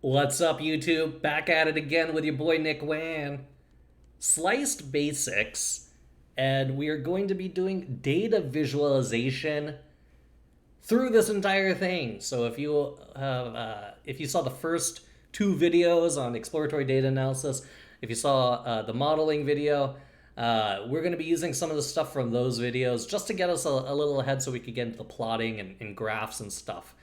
What's up, YouTube? Back at it again with your boy Nick Wan. Sliced basics, and we are going to be doing data visualization through this entire thing. So if you saw the first two videos on exploratory data analysis, if you saw the modeling video, we're going to be using some of the stuff from those videos just to get us a little ahead, so we could get into the plotting and graphs and stuff.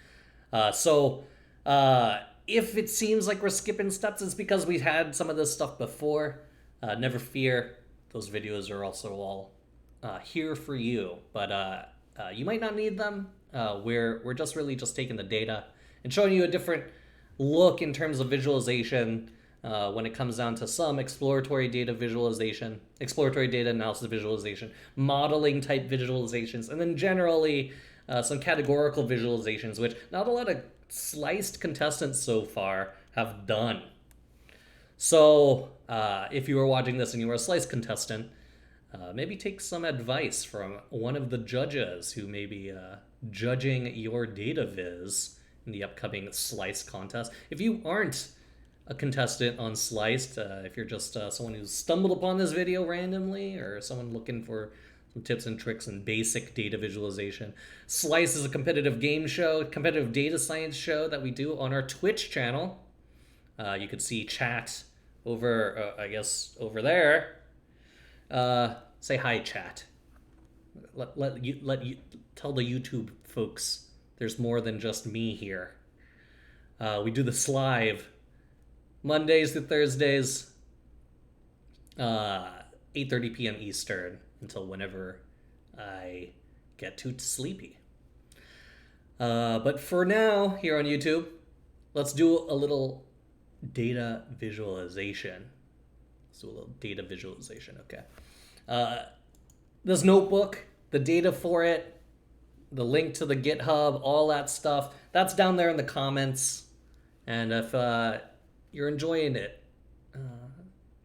If it seems like we're skipping steps, it's because we've had some of this stuff before. Never fear, those videos are also all here for you, but you might not need them. We're just really just taking the data and showing you a different look in terms of visualization when it comes down to some exploratory data visualization, exploratory data analysis visualization, modeling type visualizations, and then generally some categorical visualizations, which not a lot of sliced contestants so far have done. So if you were watching this and you were a sliced contestant, maybe take some advice from one of the judges who may be judging your data viz in the upcoming Sliced contest. If you aren't a contestant on Sliced, if you're just someone who stumbled upon this video randomly, or someone looking for some tips and tricks and basic data visualization, Slice is a competitive game show, competitive data science show that we do on our Twitch channel. You could see chat over, I guess, over there. Say hi, chat. Let you tell the YouTube folks there's more than just me here. We do this live Mondays to Thursdays, 8:30 p.m. Eastern until whenever I get too sleepy. But for now, here on YouTube, let's do a little data visualization. Okay. This notebook, the data for it, the link to the GitHub, all that stuff, that's down there in the comments. And if you're enjoying it,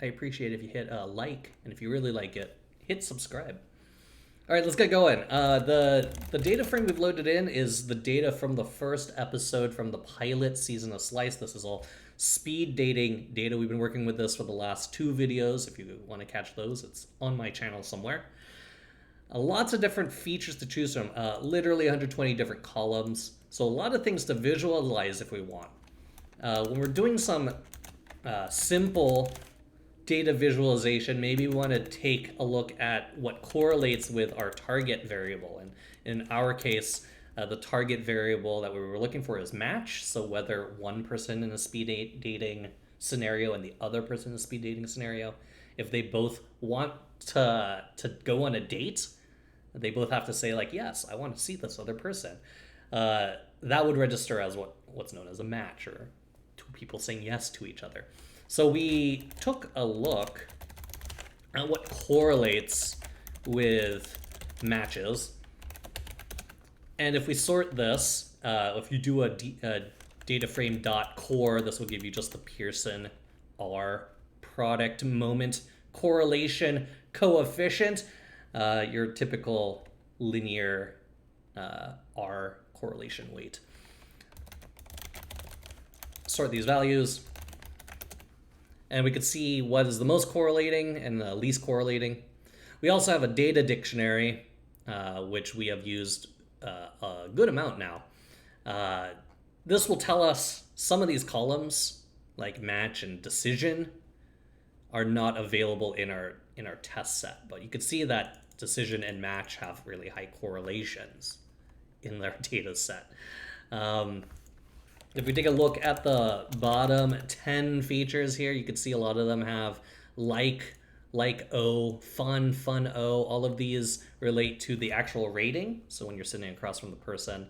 I appreciate if you hit like, and if you really like it, hit subscribe. All right, let's get going. The data frame we've loaded in is the data from the first episode from the pilot season of Slice. This is all speed dating data. We've been working with this for the last two videos. If you want to catch those, it's on my channel somewhere. Lots of different features to choose from, literally 120 different columns. So a lot of things to visualize if we want. When we're doing some simple data visualization, maybe we want to take a look at what correlates with our target variable. And in our case, the target variable that we were looking for is match. So whether one person in a speed dating scenario and the other person in a speed dating scenario, if they both want to go on a date, they both have to say like, yes, I want to see this other person. That would register as what's known as a match, or two people saying yes to each other. So we took a look at what correlates with matches. And if we sort this, if you do a data frame .core, this will give you just the Pearson R product moment correlation coefficient, your typical linear R correlation weight. Sort these values, and we could see what is the most correlating and the least correlating. We also have a data dictionary, which we have used a good amount now. This will tell us some of these columns, like match and decision, are not available in our test set, but you can see that decision and match have really high correlations in their data set. If we take a look at the bottom 10 features here, you can see a lot of them have like O, fun O. All of these relate to the actual rating. So when you're sitting across from the person,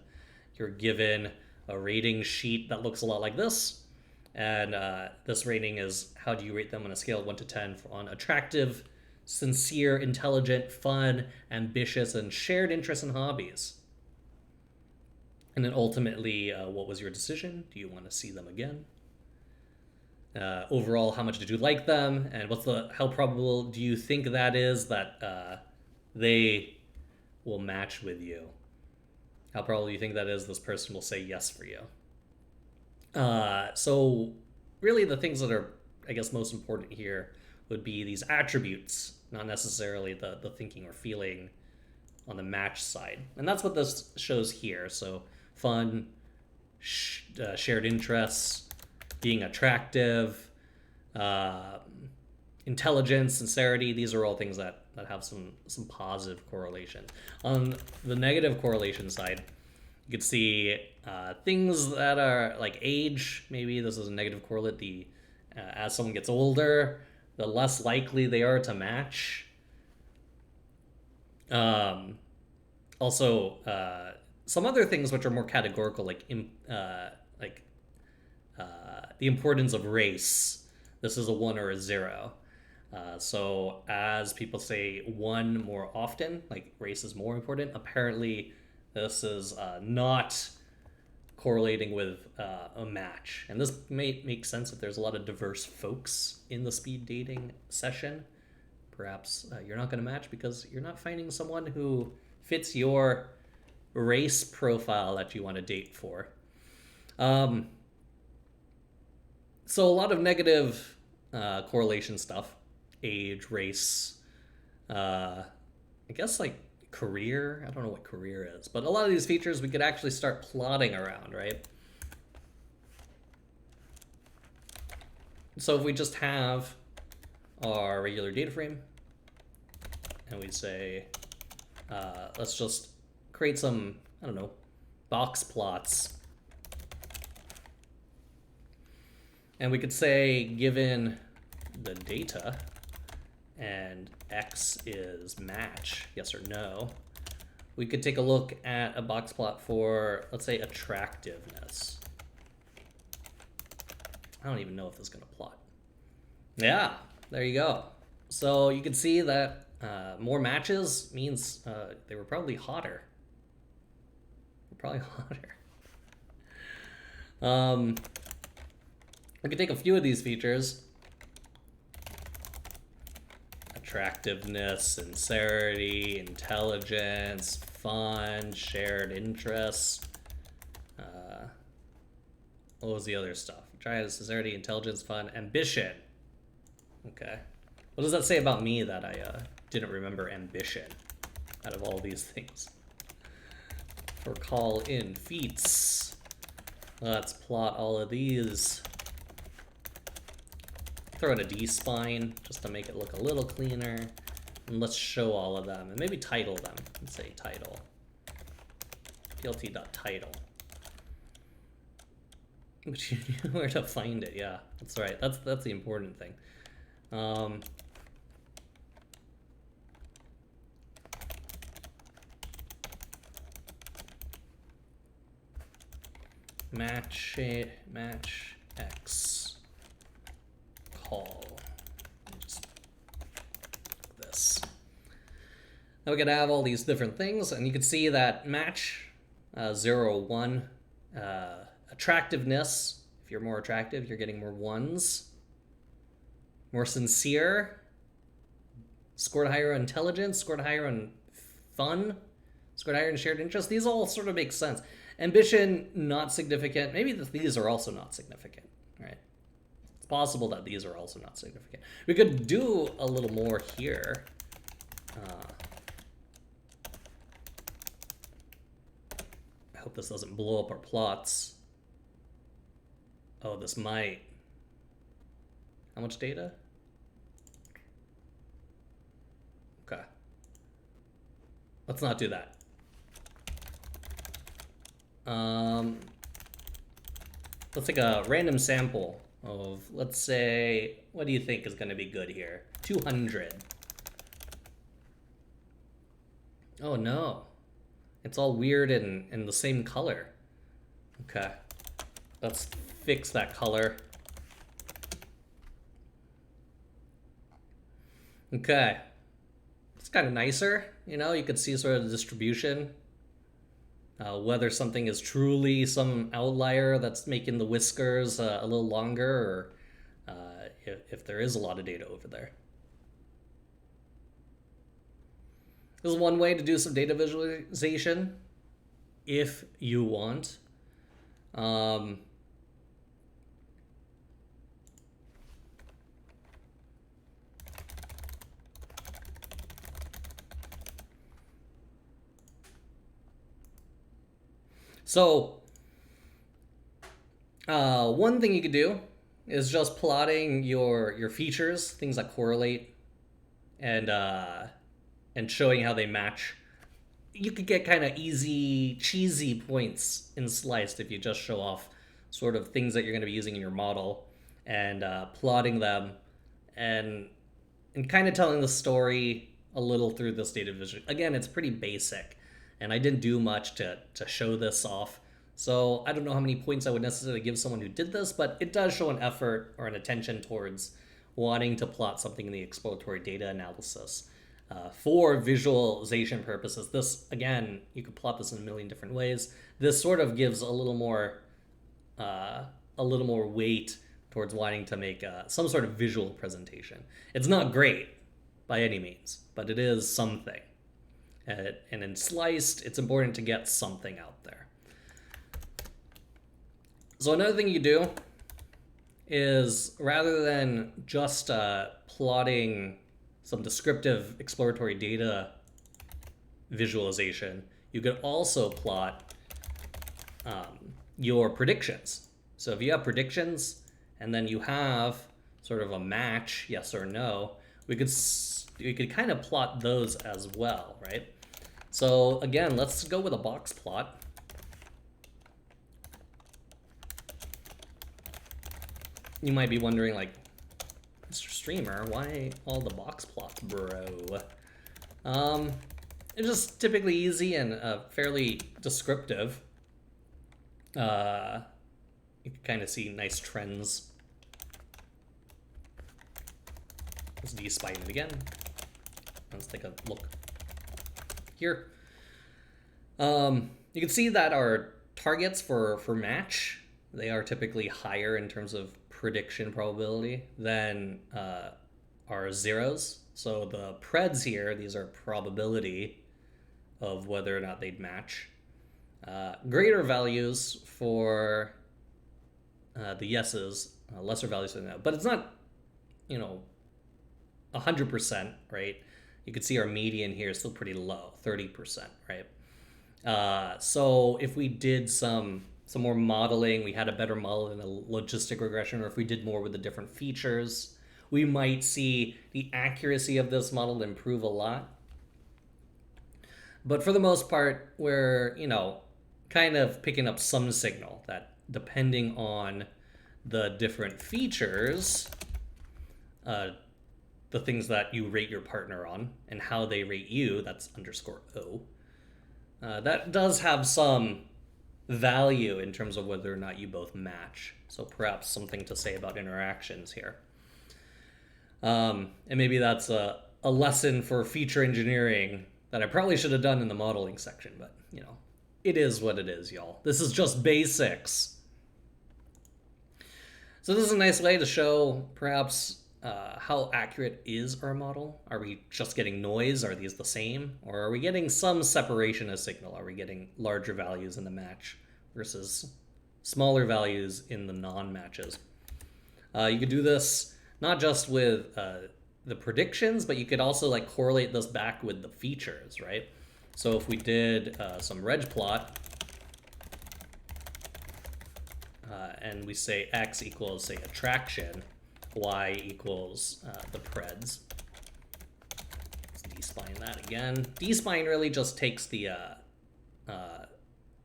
you're given a rating sheet that looks a lot like this. And this rating is, how do you rate them on a scale of 1 to 10 on attractive, sincere, intelligent, fun, ambitious, and shared interests and hobbies. And then ultimately, what was your decision? Do you want to see them again? Overall, how much did you like them? And how probable do you think that is that they will match with you? How probable do you think that is this person will say yes for you? So really the things that are, I guess, most important here would be these attributes, not necessarily the thinking or feeling on the match side. And that's what this shows here. So fun, shared interests, being attractive, intelligence, sincerity. These are all things that have some positive correlation. On the negative correlation side, you could see things that are like age. Maybe this is a negative correlate. As someone gets older, the less likely they are to match. Also, some other things which are more categorical, like the importance of race. This is a 1 or a 0. So as people say 1 more often, like race is more important, apparently this is not correlating with a match. And this may make sense if there's a lot of diverse folks in the speed dating session. Perhaps you're not going to match because you're not finding someone who fits your race profile that you want to date for. So a lot of negative correlation stuff, age, race, I guess like career. I don't know what career is, but a lot of these features we could actually start plotting around, right? So if we just have our regular data frame and we say, let's just create some, I don't know, box plots. And we could say, given the data, and X is match, yes or no, we could take a look at a box plot for, let's say, attractiveness. I don't even know if this is going to plot. Yeah, there you go. So you can see that more matches means they were probably hotter. We could take a few of these features. Attractiveness, sincerity, intelligence, fun, shared interests. What was the other stuff? Sincerity, intelligence, fun, ambition. Okay. What does that say about me that I didn't remember ambition out of all these things? For call-in feats. Let's plot all of these. Throw in a D-spine just to make it look a little cleaner. And let's show all of them. And maybe title them. Let's say title. plt.title. But you knew where to find it, yeah. That's right. That's the important thing. Match X call. Just this. Now we could have all these different things, and you can see that match 0, 1. Attractiveness. If you're more attractive, you're getting more 1s. More sincere. Scored higher on intelligence. Scored higher on fun. Scored higher in shared interest. These all sort of make sense. Ambition, not significant. Maybe these are also not significant, right? It's possible that these are also not significant. We could do a little more here. I hope this doesn't blow up our plots. Oh, this might. How much data? Okay. Let's not do that. Let's take a random sample of, let's say, what do you think is going to be good here? 200. Oh no. It's all weird and in the same color. Okay. Let's fix that color. Okay. It's kind of nicer, you know, you could see sort of the distribution. Whether something is truly some outlier that's making the whiskers a little longer, or if there is a lot of data over there. This is one way to do some data visualization, if you want. So one thing you could do is just plotting your features, things that correlate, and showing how they match. You could get kind of easy, cheesy points in Sliced if you just show off sort of things that you're going to be using in your model and plotting them and kind of telling the story a little through this data vision. Again, it's pretty basic, and I didn't do much to show this off. So I don't know how many points I would necessarily give someone who did this, but it does show an effort or an attention towards wanting to plot something in the exploratory data analysis. For visualization purposes, this, again, you could plot this in a million different ways. This sort of gives a little more weight towards wanting to make some sort of visual presentation. It's not great by any means, but it is something. And in Sliced, it's important to get something out there. So another thing you do is, rather than just plotting some descriptive exploratory data visualization, you could also plot your predictions. So if you have predictions and then you have sort of a match, yes or no, we could kind of plot those as well, right? So again, let's go with a box plot. You might be wondering, like, Mr. Streamer, why all the box plots, bro? It's just typically easy and fairly descriptive. You can kind of see nice trends. Let's de-spine it again. Let's take a look here. You can see that our targets for match, they are typically higher in terms of prediction probability than our zeros. So the preds here, these are probability of whether or not they'd match. Greater values for the yeses, lesser values for the no. But it's not, 100%, right? You can see our median here is still pretty low, 30%, right? So if we did some more modeling, we had a better model than a logistic regression, or if we did more with the different features, we might see the accuracy of this model improve a lot. But for the most part, we're, kind of picking up some signal that, depending on the different features, the things that you rate your partner on and how they rate you, that's _O, that does have some value in terms of whether or not you both match. So perhaps something to say about interactions here. And maybe that's a lesson for feature engineering that I probably should have done in the modeling section, but it is what it is, y'all. This is just basics. So this is a nice way to show perhaps how accurate is our model. Are we just getting noise? Are these the same? Or are we getting some separation of signal? Are we getting larger values in the match versus smaller values in the non-matches? You could do this not just with the predictions, but you could also correlate this back with the features, right? So if we did some reg plot, and we say x equals, say, attraction, y equals the preds. Let's de-spline that again. De-spline really just takes the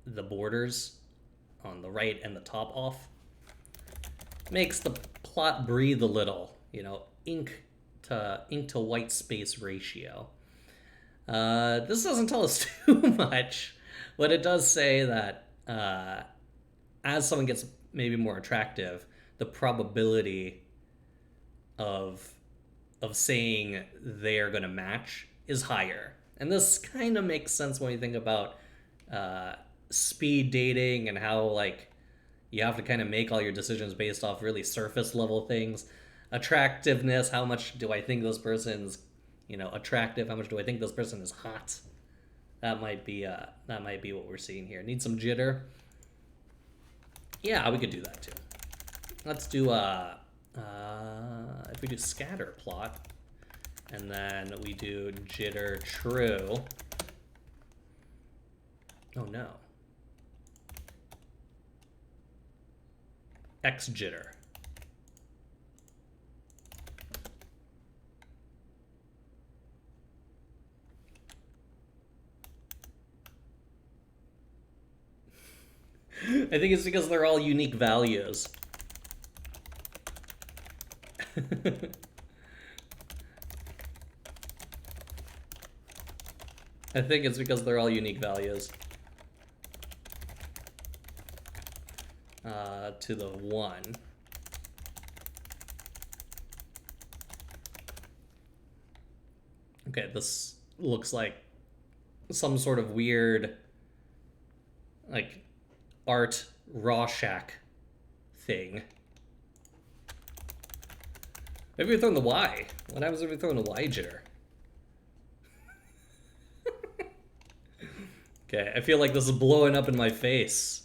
borders on the right and the top off. Makes the plot breathe a little, ink to white space ratio. This doesn't tell us too much, but it does say that as someone gets maybe more attractive, the probability of saying they're going to match is higher. And this kind of makes sense when you think about speed dating and how you have to kind of make all your decisions based off really surface level things. Attractiveness, how much do I think this person's attractive? How much do I think this person is hot? That might be what we're seeing here. Need some jitter? Yeah, we could do that too. Let's do if we do scatter plot, and then we do jitter true. Oh no. X jitter. I think it's because they're all unique values. I think it's because they're all unique values. To the 1. Okay, this looks like some sort of weird, like, art Rorschach thing. Maybe we're throwing the Y. What happens if we throw in the Y jitter? Okay, I feel like this is blowing up in my face.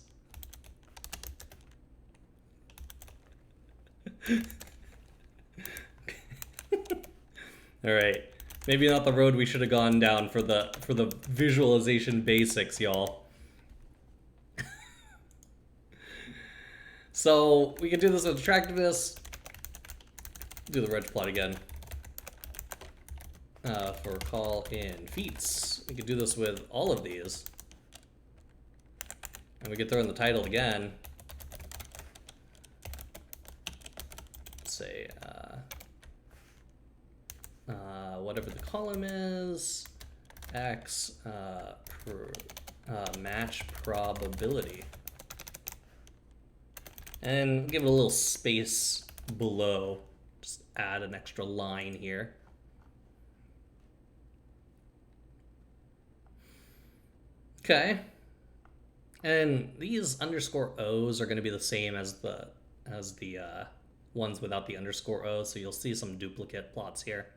All right, maybe not the road we should have gone down for the visualization basics, y'all. So we can do this with attractiveness. Do the reg plot again. For call in feats, we could do this with all of these, and we could throw in the title again. Let's say whatever the column is, X match probability, and give it a little space below. Just add an extra line here. Okay, and these underscore O's are going to be the same as the ones without the underscore O, so you'll see some duplicate plots here.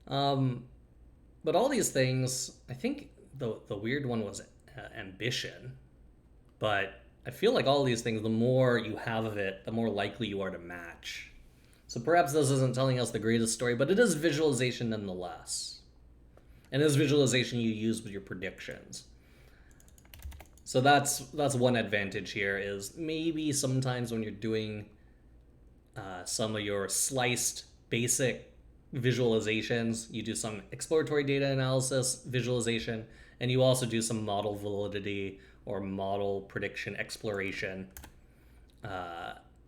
But all these things, I think the weird one was ambition, but I feel like all these things, the more you have of it, the more likely you are to match. So perhaps this isn't telling us the greatest story, but it is visualization nonetheless. And this visualization you use with your predictions. So that's one advantage here, is maybe sometimes when you're doing some of your sliced basic visualizations, you do some exploratory data analysis visualization, and you also do some model validity or model prediction exploration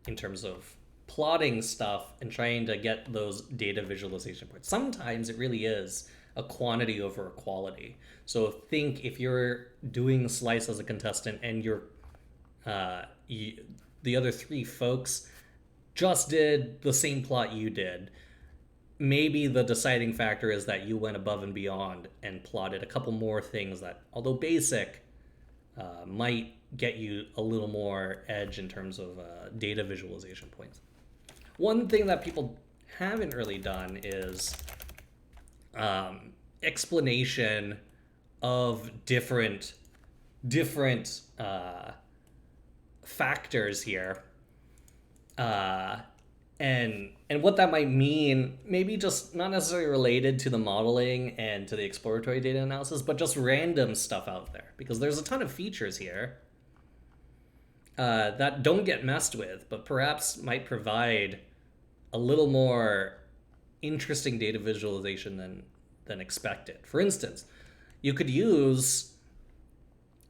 in terms of plotting stuff and trying to get those data visualization points. Sometimes it really is a quantity over a quality. So think if you're doing Slice as a contestant and you're the other 3 folks just did the same plot you did, maybe the deciding factor is that you went above and beyond and plotted a couple more things that, although basic, might get you a little more edge in terms of data visualization points. One thing that people haven't really done is explanation of different factors here, and what that might mean, maybe just not necessarily related to the modeling and to the exploratory data analysis, but just random stuff out there, because there's a ton of features here that don't get messed with, but perhaps might provide a little more interesting data visualization than expected. For instance, you could use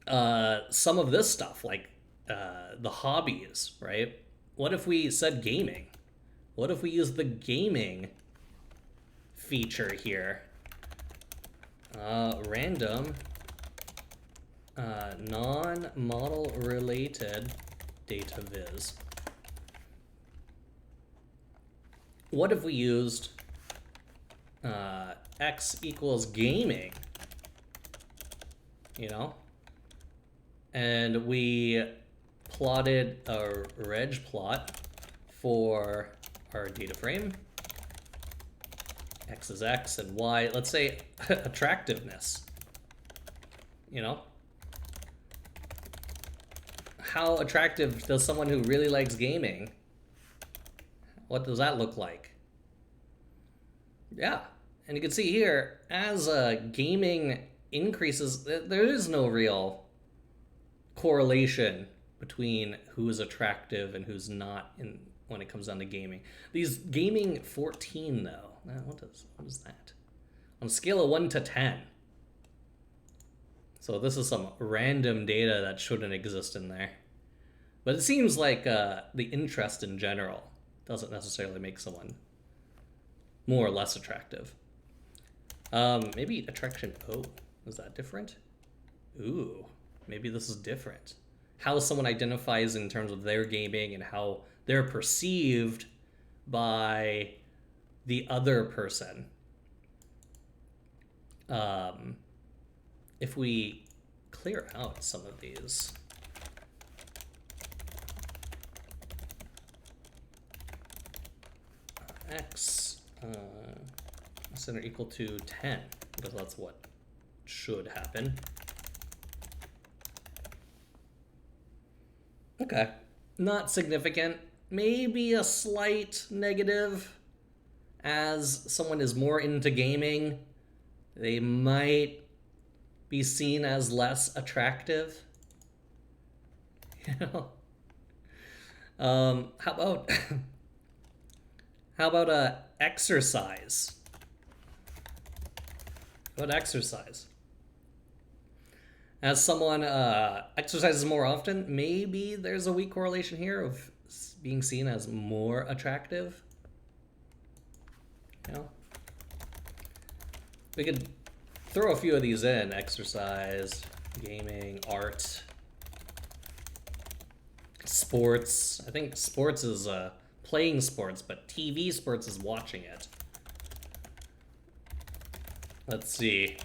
some of this stuff, like the hobbies, right? What if we said gaming? What if we use the gaming feature here? Random non-model related data viz. What if we used X equals gaming, you know, and we plotted a reg plot for our data frame. X is X and Y, let's say attractiveness, you know, how attractive does someone who really likes gaming, what does that look like? Yeah, and you can see here, as gaming increases, there is no real correlation between who is attractive and who's not in when it comes down to gaming. These gaming 14 though. What is that? On a scale of 1 to 10. So this is some random data that shouldn't exist in there. But it seems like the interest in general doesn't necessarily make someone more or less attractive. Maybe attraction. Oh, is that different? Ooh, maybe this is different. How someone identifies in terms of their gaming and how they're perceived by the other person. If we clear out some of these. X center equal to 10, because that's what should happen. Okay, not significant. Maybe a slight negative. As someone is more into gaming, they might be seen as less attractive. You know? How about how about exercise? How about exercise? As someone exercises more often, maybe there's a weak correlation here of being seen as more attractive. You know? We could throw a few of these in: exercise, gaming, art, sports. I think sports is playing sports, but TV sports is watching it. Let's see.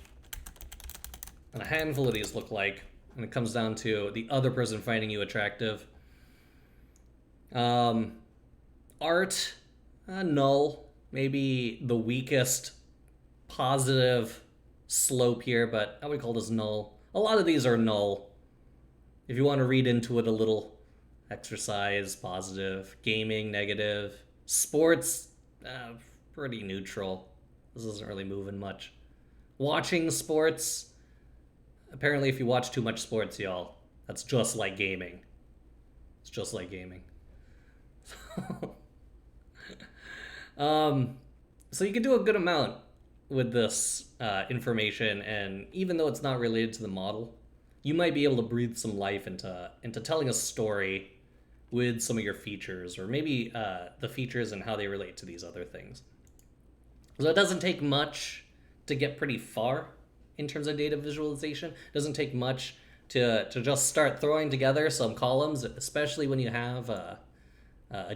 And a handful of these look like when it comes down to the other person finding you attractive. Art, null. Maybe the weakest positive slope here, but I would call this null. A lot of these are null. If you want to read into it a little. Exercise, positive. Gaming, negative. Sports, pretty neutral. This isn't really moving much. Watching sports, apparently if you watch too much sports, y'all, that's just like gaming. It's just like gaming. So you can do a good amount with this information, and even though it's not related to the model, you might be able to breathe some life into telling a story with some of your features, or maybe the features and how they relate to these other things. So it doesn't take much to get pretty far in terms of data visualization. It doesn't take much to just start throwing together some columns, especially when you have a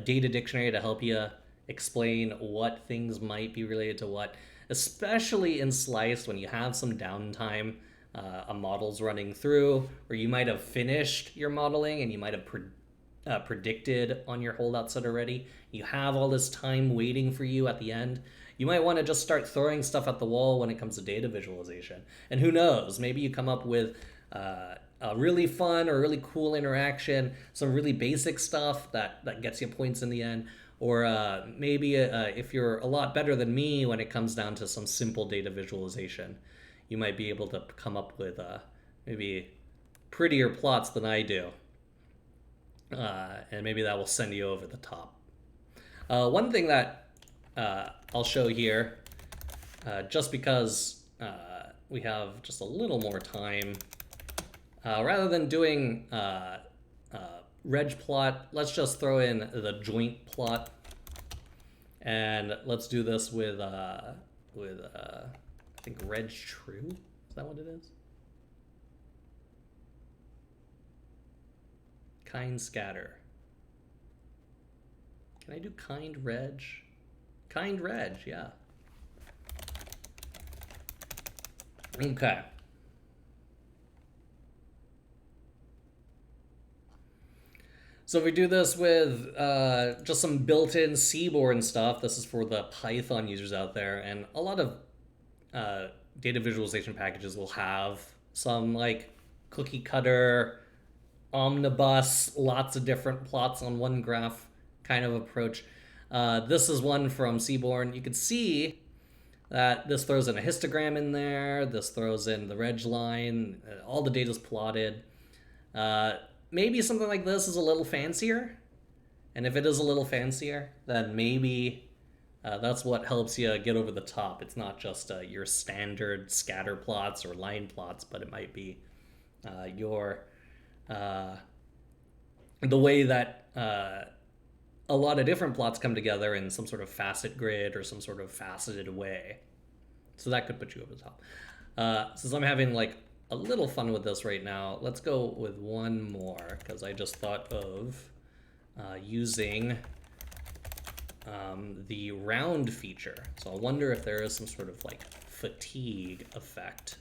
data dictionary to help you explain what things might be related to what, especially in SLICED when you have some downtime. A model's running through, or you might have finished your modeling and you might have predicted on your holdout set already. You have all this time waiting for you at the end. You might want to just start throwing stuff at the wall when it comes to data visualization. And who knows, maybe you come up with a really fun or really cool interaction, some really basic stuff that gets you points in the end. Or maybe if you're a lot better than me when it comes down to some simple data visualization, you might be able to come up with maybe prettier plots than I do. And maybe that will send you over the top. One thing that I'll show here, just because we have just a little more time, rather than doing reg plot, let's just throw in the joint plot, and let's do this with I think reg true. Is that what it is? Kind scatter. Can I do kind reg? Kind reg, yeah. Okay. So if we do this with just some built-in Seaborn stuff, this is for the Python users out there, and a lot of data visualization packages will have some like cookie cutter, omnibus, lots of different plots on one graph kind of approach. This is one from Seaborn. You can see that this throws in a histogram in there. This throws in the reg line. All the data's plotted. maybe something like this is a little fancier. And if it is a little fancier, then maybe that's what helps you get over the top. It's not just your standard scatter plots or line plots, but it might be your the way that a lot of different plots come together in some sort of facet grid or some sort of faceted way. So that could put you over the top. Since I'm having like a little fun with this right now, let's go with one more, because I just thought of using the round feature. So I wonder if there is some sort of like fatigue effect.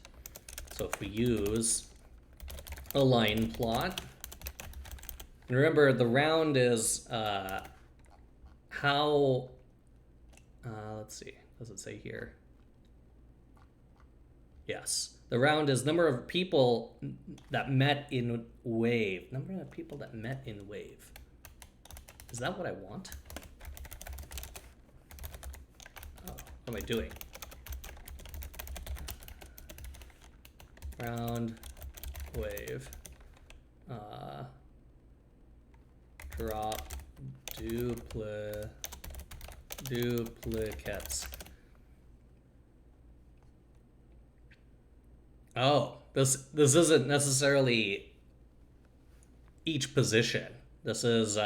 So if we use a line plot, and remember the round is how, let's see, does it say here? Yes, the round is number of people that met in wave. Number of people that met in wave. Is that what I want? Oh, what am I doing? Round wave. Drop duplicates. Oh, this isn't necessarily each position. This is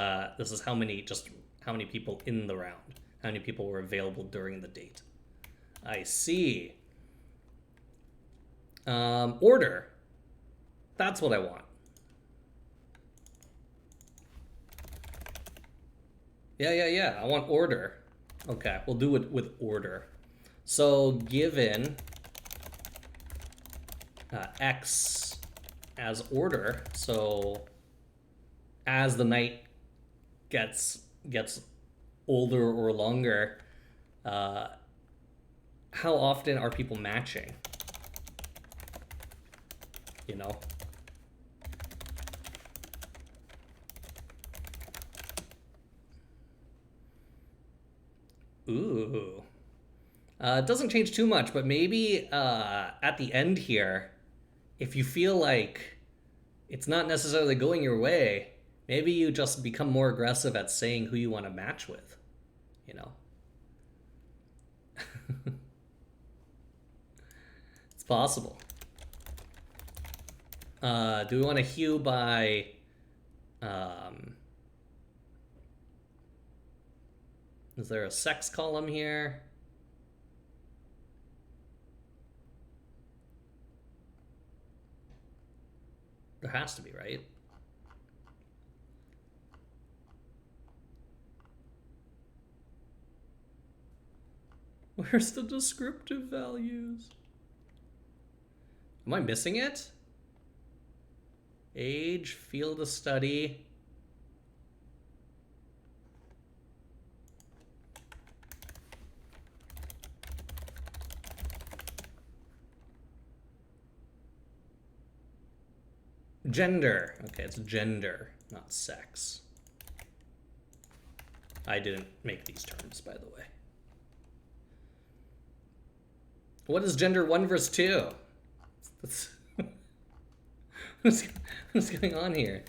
how many people in the round, how many people were available during the date. I see. Order. That's what I want. Yeah. I want order. Okay, we'll do it with order. So given X as order, so as the night gets older or longer, how often are people matching? You know? Ooh. It doesn't change too much, but maybe at the end here, if you feel like it's not necessarily going your way, maybe you just become more aggressive at saying who you want to match with, you know? It's possible. Do we want to hue by... is there a sex column here? There has to be, right? Where's the descriptive values? Am I missing it? Age, field of study. Gender. Okay, it's gender, not sex. I didn't make these terms, by the way. What is gender 1 versus 2? What's going on here?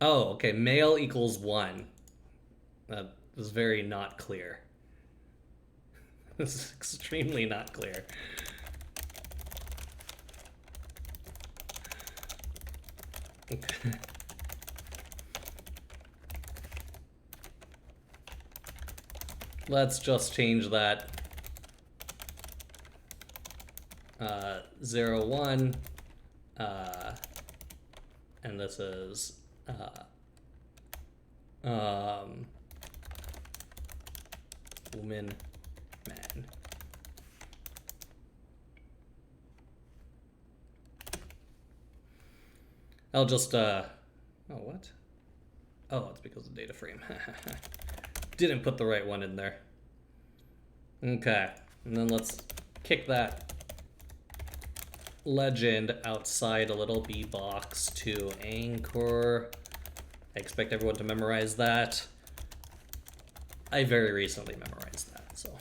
Oh, okay. Male equals 1. That was very not clear. This is extremely not clear. Okay. Let's just change that 0, 1, and this is woman, man. I'll just oh, what? Oh, it's because of data frame. Didn't put the right one in there. Okay, and then let's kick that legend outside a little. B box to anchor. I expect everyone to memorize that. I very recently memorized that, so.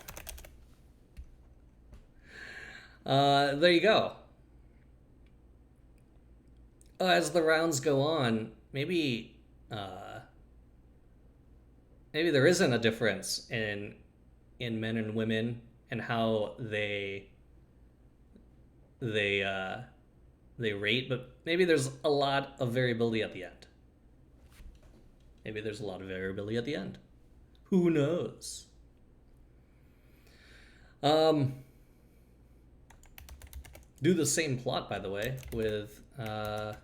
There you go. As the rounds go on, maybe there isn't a difference in men and women and how they they rate, but maybe there's a lot of variability at the end. Maybe there's a lot of variability at the end. Who knows? Um, do the same plot, by the way, with I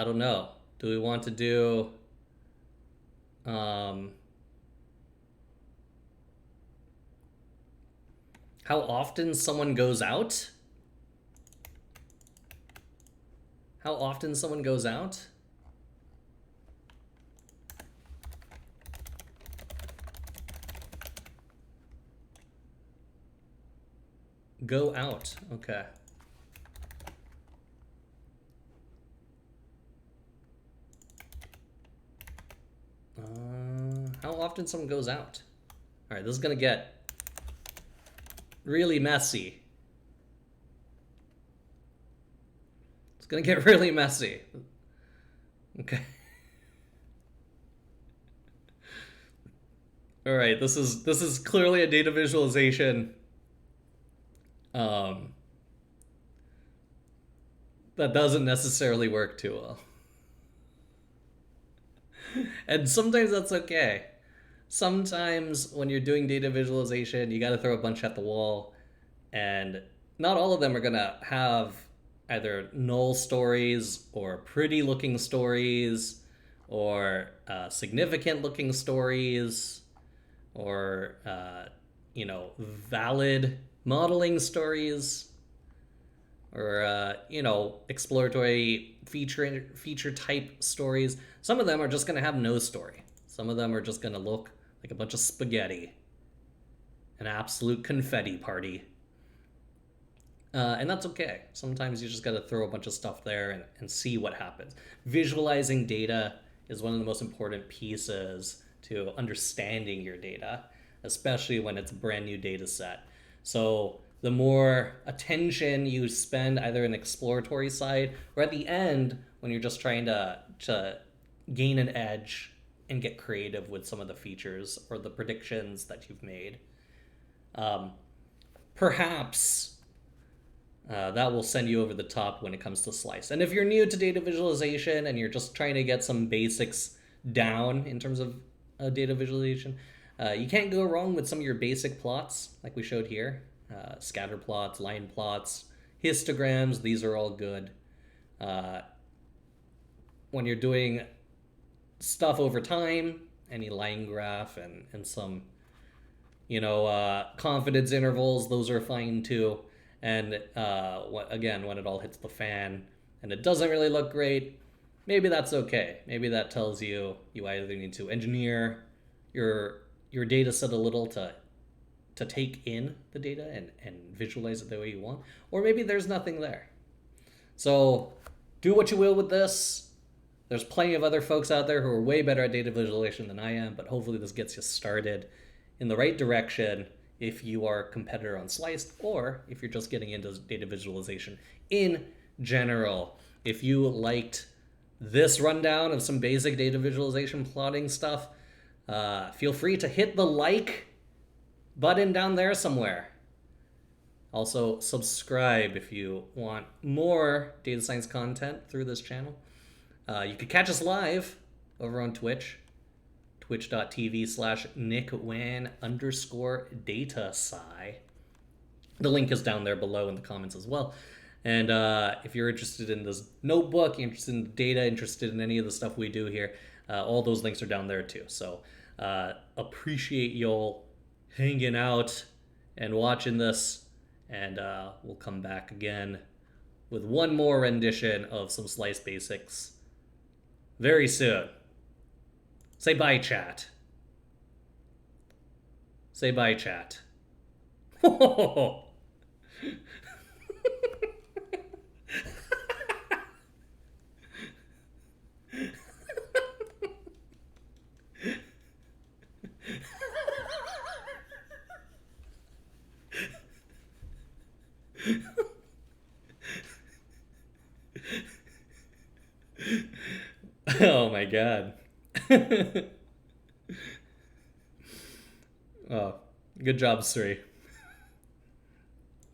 don't know. Do we want to do um, how often someone goes out? How often someone goes out? Go out. Okay. How often someone goes out? All right, this is gonna get really messy. It's gonna get really messy. Okay. All right, this is clearly a data visualization um, that doesn't necessarily work too well. And sometimes that's okay. Sometimes when you're doing data visualization, you got to throw a bunch at the wall, and not all of them are going to have either null stories or pretty looking stories or significant looking stories or valid modeling stories or exploratory feature type stories. Some of them are just going to have no story. Some of them are just going to look like a bunch of spaghetti, an absolute confetti party. And that's okay. Sometimes you just got to throw a bunch of stuff there and see what happens. Visualizing data is one of the most important pieces to understanding your data, especially when it's a brand new data set. So the more attention you spend either in the exploratory side or at the end when you're just trying to gain an edge and get creative with some of the features or the predictions that you've made, perhaps that will send you over the top when it comes to Slice. And if you're new to data visualization and you're just trying to get some basics down in terms of data visualization, you can't go wrong with some of your basic plots like we showed here. Scatter plots, line plots, histograms, these are all good. When you're doing stuff over time, any line graph and some confidence intervals, those are fine too. And again, when it all hits the fan and it doesn't really look great, maybe that's okay. Maybe that tells you either need to engineer your data set a little to take in the data and visualize it the way you want, or maybe there's nothing there. So do what you will with this. There's plenty of other folks out there who are way better at data visualization than I am, but hopefully this gets you started in the right direction if you are a competitor on Sliced or if you're just getting into data visualization in general. If you liked this rundown of some basic data visualization plotting stuff, feel free to hit the like button down there somewhere. Also, subscribe if you want more data science content through this channel. You could catch us live over on Twitch, twitch.tv/nickwan_datasci. The link is down there below in the comments as well. And if you're interested in this notebook, interested in data, interested in any of the stuff we do here, all those links are down there too. So appreciate y'all hanging out and watching this. And we'll come back again with one more rendition of some Slice basics very soon. Say bye, chat. Say bye, chat. Oh my god. Oh, good job, Sri.